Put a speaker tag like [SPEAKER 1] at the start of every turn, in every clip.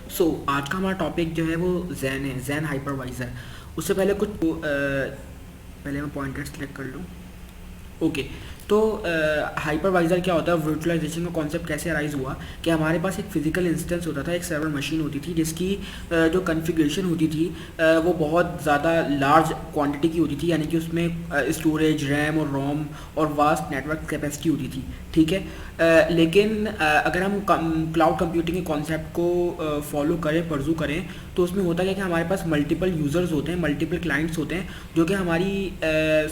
[SPEAKER 1] आज का हमारा टॉपिक जो है वो जैन है, जैन हाइपरवाइज़र। उससे पहले पहले मैं पॉइंटर सेलेक्ट कर लूँ। ओके, तो हाइपरवाइज़र क्या होता है, वर्चुअलाइजेशन का कॉन्सेप्ट कैसे अराइज हुआ कि हमारे पास एक फिजिकल इंस्टेंस होता था, एक सर्वर मशीन होती थी जिसकी जो कॉन्फ़िगरेशन होती थी वो बहुत ज़्यादा लार्ज क्वांटिटी की होती थी, यानी कि उसमें स्टोरेज, रैम और रोम और वास्ट नेटवर्क कैपेसिटी होती थी। ठीक है, लेकिन अगर हम क्लाउड कंप्यूटिंग के कॉन्सेप्ट को फॉलो करें, परजू करें, तो उसमें होता क्या है कि हमारे पास मल्टीपल यूज़र्स होते हैं, मल्टीपल क्लाइंट्स होते हैं जो कि हमारी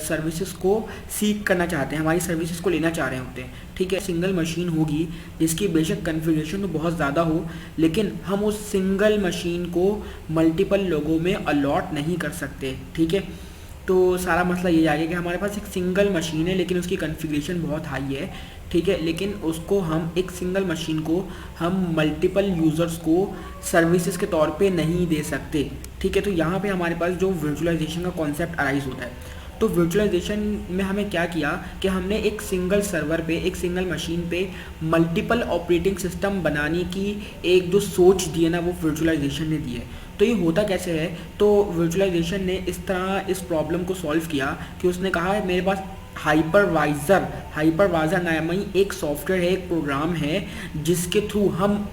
[SPEAKER 1] सर्विसेज को सीक करना चाहते हैं, हमारी सर्विसेज को लेना चाह रहे होते हैं। ठीक है, सिंगल मशीन होगी जिसकी बेशक कन्फिग्रेशन तो बहुत ज़्यादा हो, लेकिन हम उस सिंगल मशीन को मल्टीपल लोगों में अलॉट नहीं कर सकते। ठीक है, तो सारा मसला ये आ गया कि हमारे पास एक सिंगल मशीन है लेकिन उसकी कॉन्फ़िगरेशन बहुत हाई है। ठीक है, लेकिन उसको हम एक सिंगल मशीन को हम मल्टीपल यूज़र्स को सर्विसेज के तौर पे नहीं दे सकते। ठीक है, तो यहाँ पे हमारे पास जो वर्चुअलाइजेशन का कॉन्सेप्ट अराइज होता है, तो वर्चुअलाइजेशन में हमें क्या किया कि हमने एक सिंगल सर्वर पे, एक सिंगल मशीन पे मल्टीपल ऑपरेटिंग सिस्टम बनाने की एक जो सोच दी है ना, वो वर्चुअलाइजेशन ने दी है। तो ये होता कैसे है, तो वर्चुअलाइजेशन ने इस तरह इस प्रॉब्लम को सॉल्व किया कि उसने कहा है मेरे पास हाइपरवाइज़र नामी एक सॉफ्टवेयर है, एक प्रोग्राम है जिसके थ्रू हम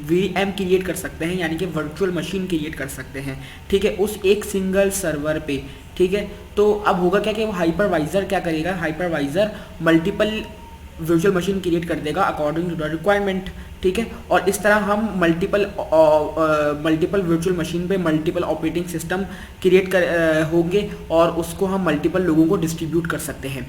[SPEAKER 1] VM क्रिएट कर सकते हैं, यानी कि वर्चुअल मशीन क्रिएट कर सकते हैं। ठीक है, उस एक सिंगल सर्वर पे। ठीक है, तो अब होगा क्या कि वो हाइपरवाइज़र क्या करेगा, hypervisor multiple virtual machine create कर देगा अकॉर्डिंग टू द रिक्वायरमेंट। ठीक है, और इस तरह हम मल्टीपल वर्चुअल मशीन पे मल्टीपल ऑपरेटिंग सिस्टम क्रिएट होंगे और उसको हम मल्टीपल लोगों को डिस्ट्रीब्यूट कर सकते हैं।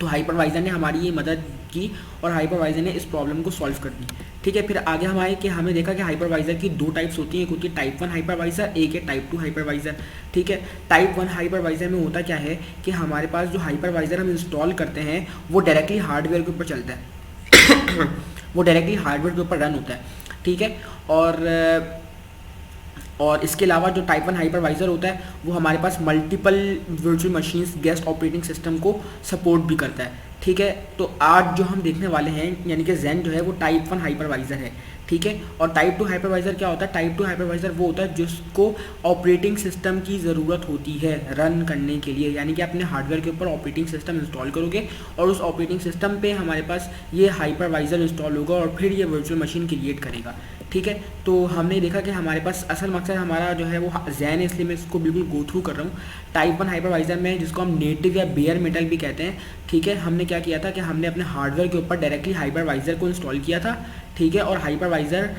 [SPEAKER 1] तो हाइपरवाइज़र ने हमारी ये मदद की और हाइपरवाइज़र ने इस प्रॉब्लम को सॉल्व कर दी। ठीक है, फिर आगे हम आए कि हमें देखा कि हाइपरवाइज़र की दो टाइप्स होती हैं, एक होती है टाइप 1 हाइपरवाइज़र, एक है टाइप 2 हाइपरवाइज़र। ठीक है, टाइप 1 हाइपरवाइज़र में होता क्या है कि हमारे पास जो हाइपरवाइज़र हम इंस्टॉल करते हैं वो डायरेक्टली हार्डवेयर के ऊपर चलता है वो डायरेक्टली हार्डवेयर के ऊपर रन होता है। ठीक है, और इसके अलावा जो टाइप 1 हाइपरवाइज़र होता है वो हमारे पास multiple virtual machines guest operating system को सपोर्ट भी करता है। ठीक है, तो आज जो हम देखने वाले हैं यानी कि जैन जो है वो टाइप 1 हाइपरवाइज़र है। ठीक है, और टाइप 2 हाइपरवाइज़र क्या होता है, टाइप 2 हाइपरवाइज़र वो होता है जिसको ऑपरेटिंग सिस्टम की ज़रूरत होती है रन करने के लिए, यानी कि अपने हार्डवेयर के ऊपर ऑपरेटिंग सिस्टम इंस्टॉल करोगे और उस ऑपरेटिंग सिस्टम पे हमारे पास ये हाइपरवाइज़र इंस्टॉल होगा और फिर ये वर्चुअल मशीन क्रिएट करेगा। ठीक है, तो हमने देखा कि हमारे पास असल मकसद हमारा जो है वो जैन है, इसलिए मैं इसको बिल्कुल गो थ्रू कर रहा हूँ। टाइप 1 हाइपरवाइज़र में जिसको हम नेटिव या बेयर मेटल भी कहते हैं। ठीक है, हमने क्या किया था कि हमने अपने हार्डवेयर के ऊपर डायरेक्टली हाइपरवाइज़र को इंस्टॉल किया था। ठीक है, और हाइपरवाइज़र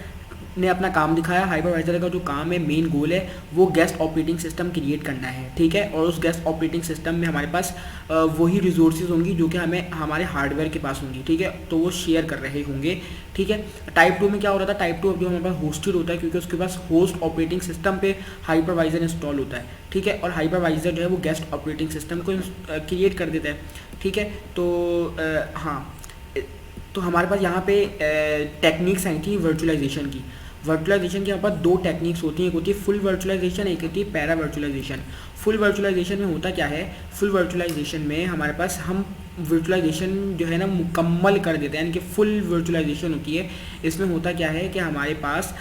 [SPEAKER 1] ने अपना काम दिखाया। हाइपरवाइज़र का जो काम है, मेन गोल है, वो गेस्ट ऑपरेटिंग सिस्टम क्रिएट करना है। ठीक है, और उस गेस्ट ऑपरेटिंग सिस्टम में हमारे पास वही रिसोर्सेज होंगी जो कि हमें हमारे हार्डवेयर के पास होंगी। ठीक है, तो वो शेयर कर रहे होंगे। ठीक है, टाइप 2 में क्या हो रहा था, टाइप 2 जो हमारे पास होस्टेड होता है क्योंकि उसके पास होस्ट ऑपरेटिंग सिस्टम पे हाइपरवाइज़र इंस्टॉल होता है। ठीक है, और हाइपरवाइज़र जो है वो गेस्ट ऑपरेटिंग सिस्टम को क्रिएट कर देता है। ठीक है, तो हाँ, तो हमारे पास यहाँ पे टेक्निक्स आई थी वर्चुअलाइजेशन की। वर्चुअलाइजेशन के यहाँ पर दो टेक्निक्स होती हैं, एक होती है फुल वर्चुअलाइजेशन, एक होती है पैरा वर्चुअलाइजेशन। फुल वर्चुअलाइजेशन में होता क्या है, फुल वर्चुअलाइजेशन में हमारे पास हम वर्चुअलाइजेशन जो है ना मुकम्मल कर देते हैं, यानी कि फुल वर्चुअलाइजेशन होती है। इसमें होता क्या है कि हमारे पास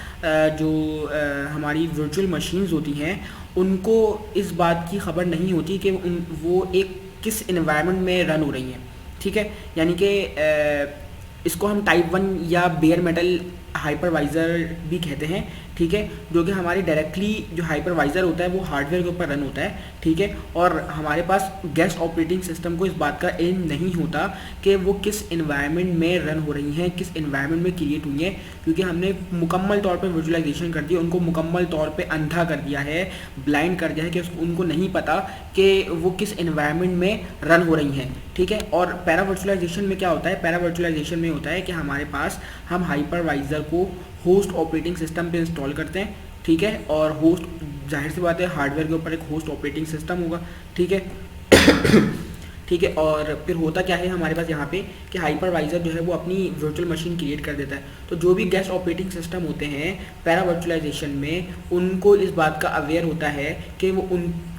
[SPEAKER 1] हमारी वर्चुअल मशीन्स होती हैं उनको इस बात की खबर नहीं होती कि वो एक किस इन्वायरमेंट में रन हो रही हैं। ठीक है, यानी कि इसको हम टाइप 1 या बेयर मेटल हाइपरवाइज़र भी कहते हैं। ठीक है, जो कि हमारे डायरेक्टली जो हाइपरवाइज़र होता है वो हार्डवेयर के ऊपर रन होता है। ठीक है, और हमारे पास गेस्ट ऑपरेटिंग सिस्टम को इस बात का एम नहीं होता कि वो किस इन्वायरमेंट में रन हो रही हैं, किस इन्वायरमेंट में क्रिएट हुई हैं, क्योंकि हमने मुकम्मल तौर पे वर्चुअलाइजेशन कर दी, उनको मुकम्मल तौर पे अंधा कर दिया है, ब्लाइंड कर दिया है कि उनको नहीं पता कि वो किस इन्वायरमेंट में रन हो रही हैं। ठीक है, और पैरा वर्चुअलाइजेशन में क्या होता है, पैरा वर्चुअलाइजेशन में होता है कि हमारे पास हम हाइपरवाइज़र को होस्ट ऑपरेटिंग सिस्टम पे इंस्टॉल करते हैं। ठीक है, और होस्ट जाहिर सी बात है हार्डवेयर के ऊपर एक होस्ट ऑपरेटिंग सिस्टम होगा। ठीक है ठीक है, और फिर होता क्या है हमारे पास यहाँ पे कि हाइपरवाइज़र जो है वो अपनी वर्चुअल मशीन क्रिएट कर देता है। तो जो भी गेस्ट ऑपरेटिंग सिस्टम होते हैं पैरा वर्चुअलाइजेशन में, उनको इस बात का अवेयर होता है कि वो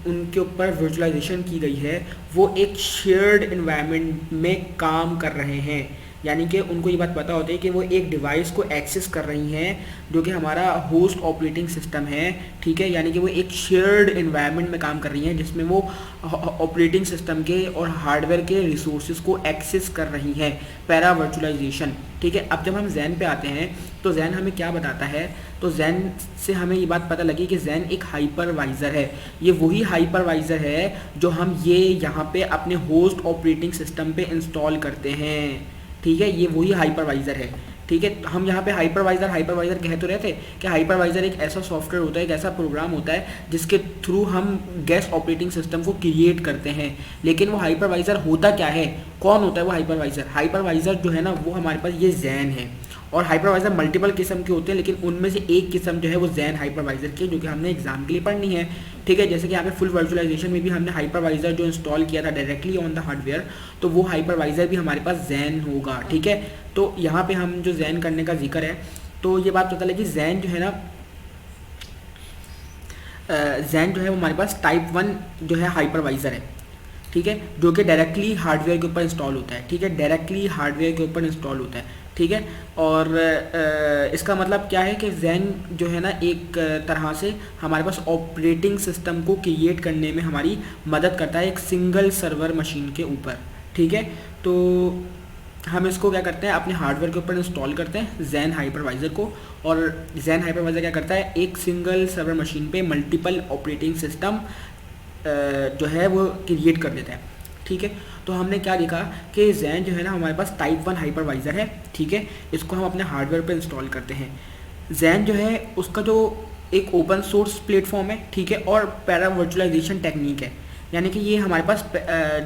[SPEAKER 1] उनके ऊपर वर्चुअलाइजेशन की गई है, वो एक शेयर्ड इन्वायरमेंट में काम कर रहे हैं। यानी कि उनको ये बात पता होती है कि वो एक डिवाइस को एक्सेस कर रही हैं जो कि हमारा होस्ट ऑपरेटिंग सिस्टम है, ठीक है, यानी कि वो एक शेयर्ड एनवायरनमेंट में काम कर रही हैं जिसमें वो ऑपरेटिंग सिस्टम के और हार्डवेयर के रिसोर्सेज को एक्सेस कर रही हैं, पैरा वर्चुअलाइजेशन, ठीक है। अब जब हम जैन पे आते हैं तो जैन हमें क्या बताता है, तो जैन से हमें ये बात पता लगी कि जैन एक हाइपरवाइज़र है। ये वही हाइपरवाइज़र है जो हम ये यहाँ पे अपने होस्ट ऑपरेटिंग सिस्टम पे इंस्टॉल करते हैं, ठीक है, ये वही हाइपरवाइज़र है, ठीक है। हम यहाँ पे हाइपरवाइज़र कह तो रहे थे कि हाइपरवाइज़र एक ऐसा सॉफ्टवेयर होता है, एक ऐसा प्रोग्राम होता है जिसके थ्रू हम गेस्ट ऑपरेटिंग सिस्टम को क्रिएट करते हैं। लेकिन वो हाइपरवाइज़र होता क्या है, कौन होता है वो हाइपरवाइज़र? हाइपरवाइज़र जो है ना वो हमारे पास ये जैन है, और हाइपरवाइज़र मल्टीपल किस्म के होते हैं, लेकिन उनमें से एक किस्म जो है वो जैन हाइपरवाइज़र की, जो कि हमने एग्जाम के लिए पढ़नी है, ठीक है। जैसे कि यहाँ पे फुल वर्चुअलाइजेशन में भी हमने हाइपरवाइज़र जो इंस्टॉल किया था डायरेक्टली ऑन द हार्डवेयर, तो वो हाइपरवाइज़र भी हमारे पास जैन होगा, ठीक है। तो यहाँ पे हम जो जैन करने का जिक्र है, तो ये बात पता लगी जैन जो है ना, जैन जो है वो हमारे पास टाइप 1 जो है हाइपरवाइज़र है, ठीक है, जो कि डायरेक्टली हार्डवेयर के ऊपर इंस्टॉल होता है, ठीक है, डायरेक्टली हार्डवेयर के ऊपर इंस्टॉल होता है, ठीक है। और इसका मतलब क्या है कि जैन जो है ना एक तरह से हमारे पास ऑपरेटिंग सिस्टम को क्रिएट करने में हमारी मदद करता है एक सिंगल सर्वर मशीन के ऊपर, ठीक है। तो हम इसको क्या करते हैं, अपने हार्डवेयर के ऊपर इंस्टॉल करते हैं जैन हाइपरवाइज़र को, और जैन हाइपरवाइज़र क्या करता है, एक सिंगल सर्वर मशीन पे मल्टीपल ऑपरेटिंग सिस्टम जो है वो क्रिएट कर देता है, ठीक है। तो हमने क्या देखा कि जैन जो है ना हमारे पास टाइप 1 हाइपरवाइज़र है, ठीक है, इसको हम अपने हार्डवेयर पे इंस्टॉल करते हैं। जैन जो है उसका जो एक ओपन सोर्स प्लेटफॉर्म है, ठीक है, और पैरा वर्चुअलाइजेशन टेक्निक है, यानी कि ये हमारे पास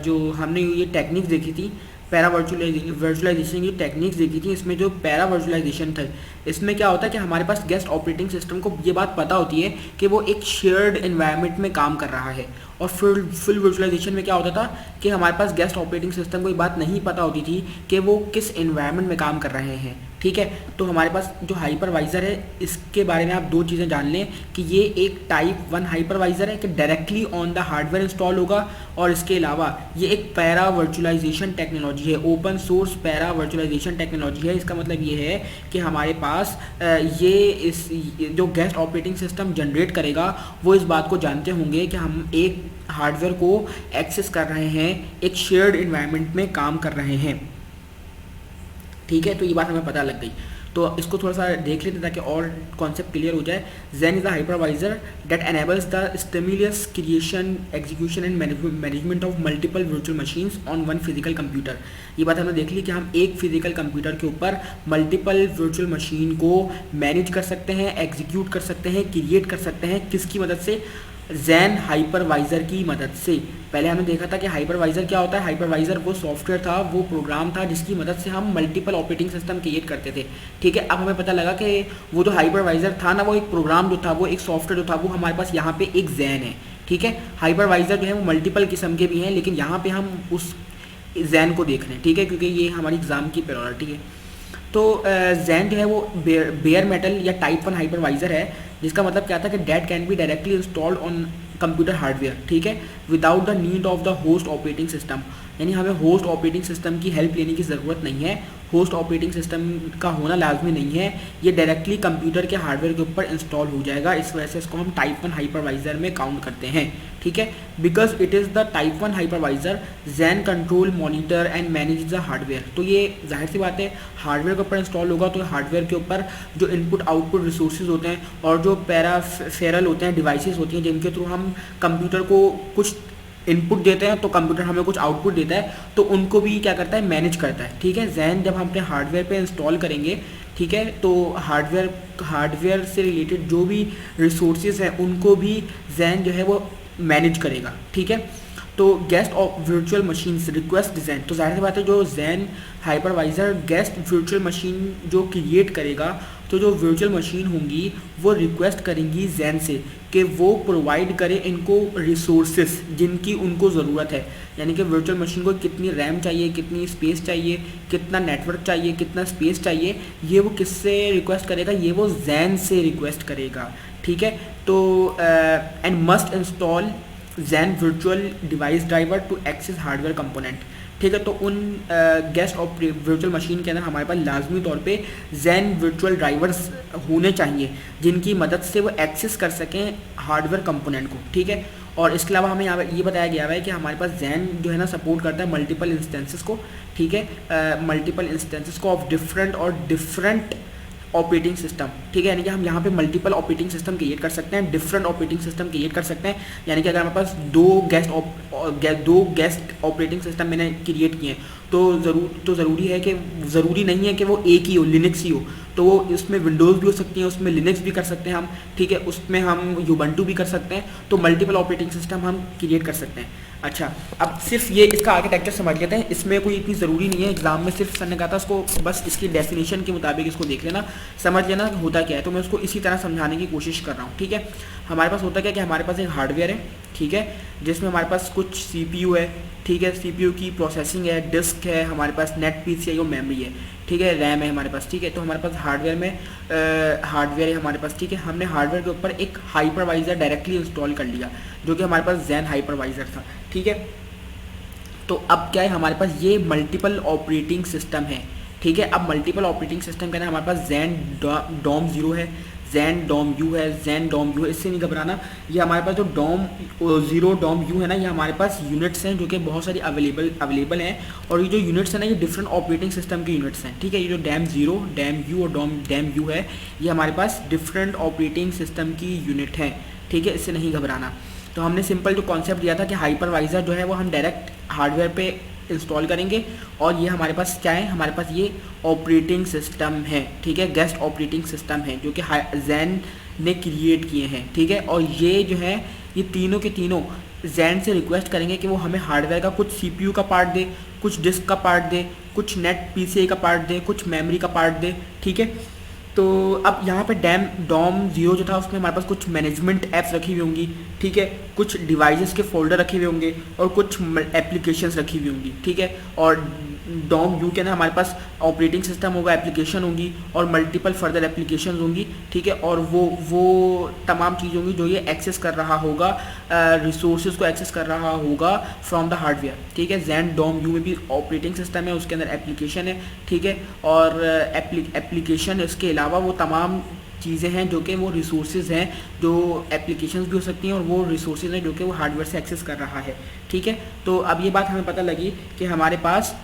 [SPEAKER 1] जो हमने ये टेक्निक देखी थी पैरा वर्चुअलाइजेशन की टेक्निक्स देखी थी, इसमें जो पैरा वर्चुअलाइजेशन था, इसमें क्या होता है कि हमारे पास गेस्ट ऑपरेटिंग सिस्टम को ये बात पता होती है कि वो एक शेयर्ड एनवायरनमेंट में काम कर रहा है, और फुल वर्चुअलाइजेशन में क्या होता था कि हमारे पास गेस्ट ऑपरेटिंग सिस्टम को ये बात नहीं पता होती थी कि वो किस एनवायरनमेंट में काम कर रहे हैं, ठीक है। तो हमारे पास जो हाइपरवाइज़र है इसके बारे में आप दो चीज़ें जान लें कि ये एक टाइप 1 हाइपरवाइज़र है कि directly on the hardware install होगा, और इसके अलावा ये एक पैरा वर्चुअलाइजेशन टेक्नोलॉजी है, open source para virtualization technology है। इसका मतलब ये है कि हमारे पास ये जो गेस्ट ऑपरेटिंग सिस्टम जनरेट करेगा वो इस बात को जानते होंगे कि हम एक हार्डवेयर को एक्सेस कर रहे हैं, एक शेयर्ड एनवायरनमेंट में काम कर रहे हैं, ठीक है। तो ये बात हमें पता लग गई, तो इसको थोड़ा सा देख लेते ताकि और कॉन्सेप्ट क्लियर हो जाए। Jain is the hypervisor that enables the stimulus creation, execution and management of multiple virtual machines on one physical computer. ये बात हमने देख ली कि हम एक फिजिकल कंप्यूटर के ऊपर मल्टीपल वर्चुअल मशीन को मैनेज कर सकते हैं, एग्जीक्यूट कर सकते हैं, क्रिएट कर सकते हैं, किसकी मदद से? जैन हाइपरवाइज़र की मदद से। पहले हमने देखा था कि हाइपरवाइज़र क्या होता है, हाइपरवाइज़र वो सॉफ्टवेयर था, वो प्रोग्राम था जिसकी मदद से हम मल्टीपल ऑपरेटिंग सिस्टम क्रिएट करते थे, ठीक है। अब हमें पता लगा कि वो जो हाइपरवाइज़र था ना, वो एक प्रोग्राम जो था, वो एक सॉफ्टवेयर जो था, वो हमारे पास यहाँ पे एक जैन है, ठीक है। हाइपरवाइज़र जो है वो मल्टीपल किस्म के भी हैं, लेकिन यहाँ पे हम उस जैन को देख रहे हैं, ठीक है, क्योंकि ये हमारी एग्ज़ाम की प्रायोरिटी है। तो जैन जो है वो बेयर मेटल या टाइप 1 हाइपरवाइज़र है, जिसका मतलब क्या था कि date can be directly installed on computer hardware, ठीक है, without the need of the host operating system. यानी हमें होस्ट ऑपरेटिंग सिस्टम की हेल्प लेने की ज़रूरत नहीं है, होस्ट ऑपरेटिंग सिस्टम का होना लाजमी नहीं है, ये डायरेक्टली कंप्यूटर के हार्डवेयर के ऊपर इंस्टॉल हो जाएगा। इस वजह से इसको हम टाइप 1 हाइपरवाइज़र में काउंट करते हैं, ठीक है। Because it is the type 1 hypervisor Jain control, monitor and manage the hardware. तो ये जाहिर सी बात है, हार्डवेयर के ऊपर इंस्टॉल होगा तो हार्डवेयर के ऊपर जो इनपुट आउटपुट रिसोर्सेज होते हैं और जो पैराफेरल होते हैं, डिवाइसेस होती हैं जिनके थ्रू हम कंप्यूटर को कुछ इनपुट देते हैं तो कंप्यूटर हमें कुछ आउटपुट देता है, तो उनको भी क्या करता है, मैनेज करता है, ठीक है। जैन जब हम अपने हार्डवेयर पे इंस्टॉल करेंगे, ठीक है, तो हार्डवेयर से रिलेटेड जो भी रिसोर्सेज हैं उनको भी जैन जो है वो मैनेज करेगा, ठीक है। तो guest of virtual machines request Jain, तो जाहिर सी बात है जो Jain hypervisor guest virtual machine जो क्रिएट करेगा, तो जो वर्चुअल मशीन होंगी वो रिक्वेस्ट करेंगी जैन से कि वो प्रोवाइड करे इनको रिसोर्सेस जिनकी उनको ज़रूरत है। यानी कि वर्चुअल मशीन को कितनी रैम चाहिए, कितनी स्पेस चाहिए, कितना नेटवर्क चाहिए, कितना स्पेस चाहिए, ये वो किससे रिक्वेस्ट करेगा, ये वो जैन से रिक्वेस्ट करेगा, ठीक है। तो एंड मस्ट इंस्टॉल जैन virtual device driver to access hardware component. ठीक है। तो उन गेस्ट वर्चुअल मशीन के अंदर हमारे पास लाजमी तौर पे जैन वर्चुअल ड्राइवर्स होने चाहिए जिनकी मदद से वो एक्सेस कर सकें हार्डवेयर कंपोनेंट को, ठीक है। और इसके अलावा हमें यहाँ पर ये बताया गया है कि हमारे पास जैन जो है ना सपोर्ट करता है मल्टीपल इंस्टेंसेस को, ठीक है, मल्टीपल इंस्टेंसेस को ऑफ डिफरेंट ऑपरेटिंग सिस्टम, ठीक है। यानी कि हम यहाँ पे मल्टीपल ऑपरेटिंग सिस्टम क्रिएट कर सकते हैं, डिफरेंट ऑपरेटिंग सिस्टम क्रिएट कर सकते हैं। यानी कि अगर हमारे पास दो गेस्ट ऑपरेटिंग सिस्टम मैंने क्रिएट किए हैं तो ज़रूरी है कि ज़रूरी नहीं है कि वो एक ही हो, लिनक्स ही हो, तो वो उसमें विंडोज़ भी हो सकती हैं, उसमें लिनक्स भी कर सकते हैं हम, ठीक है, उसमें हम यूबंटू भी कर सकते हैं। तो मल्टीपल ऑपरेटिंग सिस्टम हम क्रिएट कर सकते हैं। अच्छा, अब सिर्फ ये इसका आर्किटेक्चर समझ लेते हैं, इसमें कोई इतनी ज़रूरी नहीं है, एग्जाम में सिर्फ सर ने कहा था उसको बस इसकी डेफिनेशन के मुताबिक इसको देख लेना, समझ लेना होता क्या है। तो मैं उसको इसी तरह समझाने की कोशिश कर रहा हूँ, ठीक है। हमारे पास होता क्या कि हमारे पास एक हार्डवेयर है, ठीक है, जिसमें हमारे पास कुछ CPU है, ठीक है, CPU की प्रोसेसिंग है, डिस्क है, हमारे पास नेट PCI और मेमोरी है, ठीक है, रैम है हमारे पास, ठीक है। तो हमारे पास हार्डवेयर है हमारे पास, ठीक है। हमने हार्डवेयर के ऊपर एक हाइपरवाइज़र डायरेक्टली इंस्टॉल कर लिया जो कि हमारे पास जैन हाइपरवाइज़र था, ठीक है। तो अब क्या है, हमारे पास ये मल्टीपल ऑपरेटिंग सिस्टम है, ठीक है। अब मल्टीपल ऑपरेटिंग सिस्टम के अंदर हमारे पास जैन डॉम 0 है, जैन डॉम यू है, जैन डॉम यू है, इससे नहीं घबराना। ये हमारे पास जो डॉम 0 डॉम यू है ना, ये हमारे पास यूनिट्स हैं जो कि बहुत सारी अवेलेबल हैं। और ये जो यूनिट्स हैं ना, ये डिफरेंट ऑपरेटिंग सिस्टम के यूनिट्स हैं, ठीक है। ये जो डैम 0 डैम यू और डैम यू है, ये हमारे पास डिफरेंट ऑपरेटिंग सिस्टम की यूनिट हैं, ठीक है, इससे नहीं घबराना। तो हमने सिंपल जो कॉन्सेप्ट दिया था कि हाइपरवाइज़र जो है वो हम डायरेक्ट हार्डवेयर पे इंस्टॉल करेंगे और ये हमारे पास क्या है, हमारे पास ये ऑपरेटिंग सिस्टम है, ठीक है, गेस्ट ऑपरेटिंग सिस्टम है जो कि जैन ने क्रिएट किए हैं, ठीक है। और ये जो है ये तीनों के तीनों जैन से रिक्वेस्ट करेंगे कि वो हमें हार्डवेयर का कुछ CPU का पार्ट दे, कुछ डिस्क का पार्ट दे, कुछ नेट PCI का पार्ट दे, कुछ मेमोरी का पार्ट दे, ठीक है। तो अब यहाँ पे डॉम 0 जो था उसमें हमारे पास कुछ मैनेजमेंट ऐप्स रखी हुई होंगी, ठीक है, कुछ डिवाइसेस के फोल्डर रखे हुए होंगे और कुछ एप्लीकेशंस रखी हुई होंगी, ठीक है। और डॉम यू के अंदर हमारे पास ऑपरेटिंग सिस्टम होगा, एप्लीकेशन होंगी और मल्टीपल फर्दर एप्लीकेशन होंगी, ठीक है। और वो तमाम चीज़ होंगी जो ये एक्सेस कर रहा होगा, रिसोर्सेज को एक्सेस कर रहा होगा फ्रॉम द हार्डवेयर, ठीक है। जैन डॉम यू में भी ऑपरेटिंग सिस्टम है, उसके अंदर एप्लीकेशन है, ठीक है। और एप्लीकेशन इसके अलावा वो तमाम चीज़ें हैं जो कि वो रिसोर्सेज हैं, जो एप्लीकेशंस भी हो सकती हैं और वो रिसोर्सेज हैं जो कि वो हार्डवेयर से एक्सेस कर रहा है, ठीक है। तो अब ये बात हमें पता लगी कि हमारे पास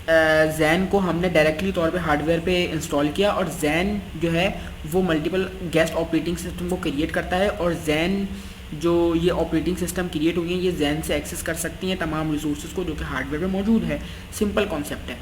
[SPEAKER 1] जैन को हमने डायरेक्टली तौर पे हार्डवेयर पे इंस्टॉल किया और जैन जो है वो मल्टीपल गेस्ट ऑपरेटिंग सिस्टम को क्रिएट करता है और जैन जो ये ऑपरेटिंग सिस्टम क्रिएट हुई हैं ये जैन से एक्सेस कर सकती हैं तमाम रिसोर्सेज को जो कि हार्डवेयर में मौजूद है। सिंपल कॉन्सेप्ट है।